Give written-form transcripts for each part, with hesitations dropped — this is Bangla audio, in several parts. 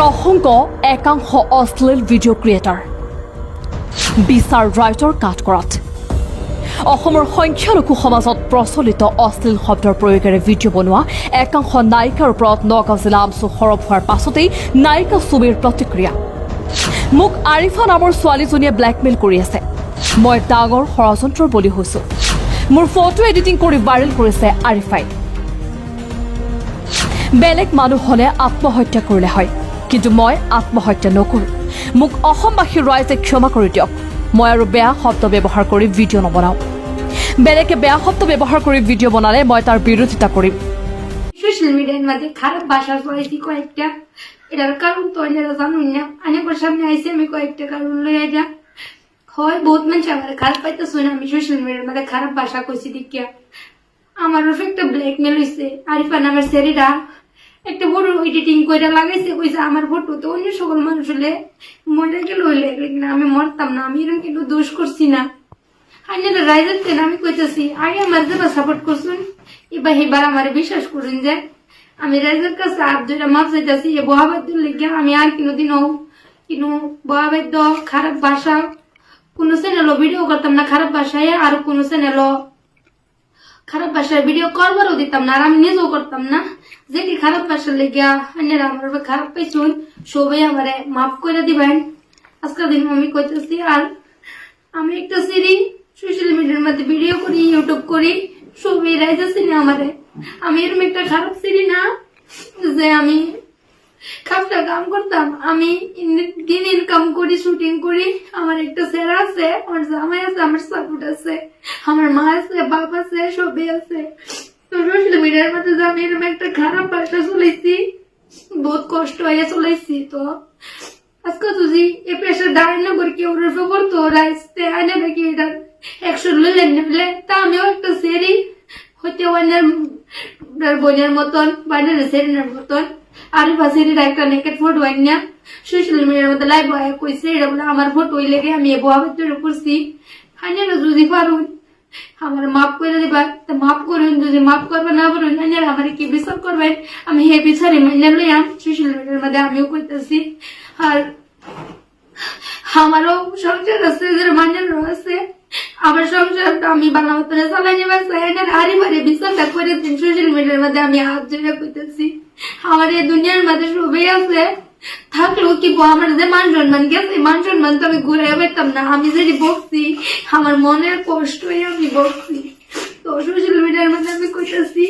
অসংক একাংশ অশ্লীল ভিডিঅ' ক্ৰিয়েটাৰ বিচাৰ ৰাইটৰ কাঠগড়াত অসমৰ সংখ্যালঘু সমাজত প্ৰচলিত অশ্লীল শব্দৰ প্ৰয়োগেৰে ভিডিঅ' বনোৱা একাংশ নায়িকাৰ ওপৰত নগাঁও জিলা আমচু সৰব হোৱাৰ পাছতেই নায়িকা চুমিৰ প্ৰতিক্ৰিয়া। মোক আৰিফা নামৰ ছোৱালীজনীয়ে ব্লেকমেইল কৰি আছে। মই ডাঙৰ ষড়যন্ত্ৰৰ বলি হৈছো। মোৰ ফটো এডিটিং কৰি ভাইৰেল কৰিছে আৰিফাই। বেলেগ মানুহ হলে আত্মহত্যা কৰিলে হয়, কিন্তু মই আত্মহত্যা নকৰো। মোক অসমবাসীৰ ৰাইজে ক্ষমা কৰি দিয়ক। মই আৰু বেয়া শব্দ ব্যৱহাৰ কৰি ভিডিঅ' নবনাও। বেলেগে বেয়া শব্দ ব্যৱহাৰ কৰি ভিডিঅ' বনালে মই তাৰ বিৰোধিতা কৰিম। সোশ্যাল মিডিয়ার মধ্যে খারাপ ভাষা কয়েছি কয়েকটা, এটার কারণ তো এরা জানুন না। অনেকের সামনে আইসে আমি কয়েকটা কারণ লইয়া যা হয়। বহুত মানুষ আমার খারাপ পাইতেছে না আমি সোশ্যাল মিডিয়ার মধ্যে খারাপ ভাষা কইছি দেখিয়া। আমার উপর একটা ব্ল্যাকমেল হয়েছে। আরিফা নামের ছেলেরা একটা ফটো এডিটিং করে লাগাইছে, কইছে আমার ফটো তো অন্য সকল মানুষ হলে মরে গেল হইলে না আমি মরতাম না, আমি এরকম কিন্তু দোষ করছি না। আইনের রাইজের তেন আমি কইতেছি আগে আমার যারা সাপোর্ট করছুন এবার এবার আমার বিশ্বাস করুন যে আমি রাইজের কাছে আর দুইটা মাপ চাইতেছি এ বহাবাদ্য লেগে আমি আর কোনোদিনও কিন্তু বহাবাদ্য খারাপ ভাষা কোনো চ্যানেলও ভিডিও করতাম না খারাপ ভাষায়, আর কোনো চ্যানেলও খারাপ ভাষায় ভিডিও করবারও দিতাম না, আর আমি নিজেও করতাম না। যেটি খারাপ ভাষা লেগিয়া আইনের আমার খারাপ পাইছুন সবাই আমারে মাফ করে দিবেন। আজকের দিন আমি কইতেছি আর আমি একটা সিরি সোশ্যাল মিডিয়ার মধ্যে ভিডিও করি, ইউটিউব করি, সবাই রাইজাছি না আমারে। আমি এরকম একটা খারাপ সিরি না যে আমি খাপটা কাম করতাম। আমি দিন ইনকাম করি, শুটিং করি। আমার একটা স্যার আছে, আমার জামাই আছে, আমার সাপোর্ট আছে, আমার মা আছে, বাপ আছে, সবাই আছে। তো সোশ্যাল মিডিয়ার মধ্যে যে আমি এরকম একটা খারাপ ভাষা চলেছি, বহুত কষ্ট হয়ে চলেছি। তো আজকে যদি এ পেশার দাঁড়ায় না করে কেউ রুফে করতো রাইসতে আনে নাকি এটা 100 লইলেন নিলে তা আমিও একটা সেরি হইতে অন্যের বোনের মতন বাইনের সেরিনের মতন আর বাসেরির একটা নেকেট ফটো আইনা সোশ্যাল মিডিয়ার মধ্যে লাইভ আয় কইছে এটা বলে আমার ফটো লেগে আমি বহাবার তৈরি করছি। আইনেরা যদি পারুন আমার মাফ করে দিবা, মাফ করুন। যদি মাফ করবে না পারুন আইনেরা আমার কি বিচার করবেন আমি হে বিচারে মাইনে লইয়াম। সোশ্যাল মিডিয়ার মধ্যে আমিও কইতেছি আর আমারও সংসার আছে, মাইনেরও আছে। আমার সংসারটা আমি বাংলা মতনে চালাই নিবার চাই। আরিবারে বিচারটা করে দিন। সোশ্যাল মিডিয়ার মধ্যে আমি হাত জোড়া কইতেছি আমার এই দুনিয়ার মধ্যে সবাই আছে থাকলেও কি আমার যে মান সম্মান গেছে, মান সম্মান তো আমি ঘুরে পেতাম না। আমি যদি বকছি আমার মনের কষ্টই আমি বকছি। তো সোশ্যাল মিডিয়ার মধ্যে আমি কইতেছি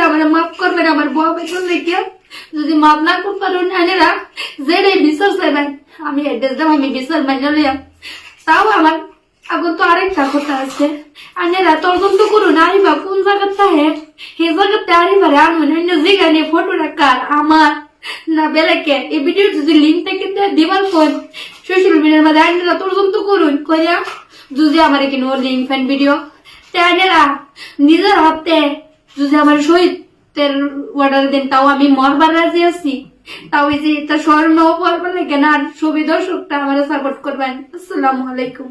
আমার মাফ করবেন আমার বউ বেতন লেগে। যদি মাফ না করতে পারেন আনেরা যেটাই বিচার চাইবেন আমি অ্যাড্রেস দেব, আমি বিচার মাইনে লইয়াম। তাও আমার এখন তো আরেকটা কথা আছে, আনেরা তদন্ত করুন আরিবা কোন জায়গার থাকে সেই জায়গাতে আরিবারে আনুন। অন্য যেখানে ফটোটা কার আমার না বেলেকে এই ভিডিওর যদি লিঙ্ক থেকে দিবার পর সোশ্যাল মিডিয়ার মধ্যে আনেরা তদন্ত করুন করিয়া যদি আমার কিনো লিঙ্ক ফ্যান ভিডিও আনেরা নিজের হাতে যদি আমার শহীদের অর্ডার দেন তাও আমি মরবার রাজি আছি। তাও এই যে এটা স্বর্ণ পরবার লাগে না, আর ছবি দর্শকটা আমার সাপোর্ট করবেন। আসসালামু আলাইকুম।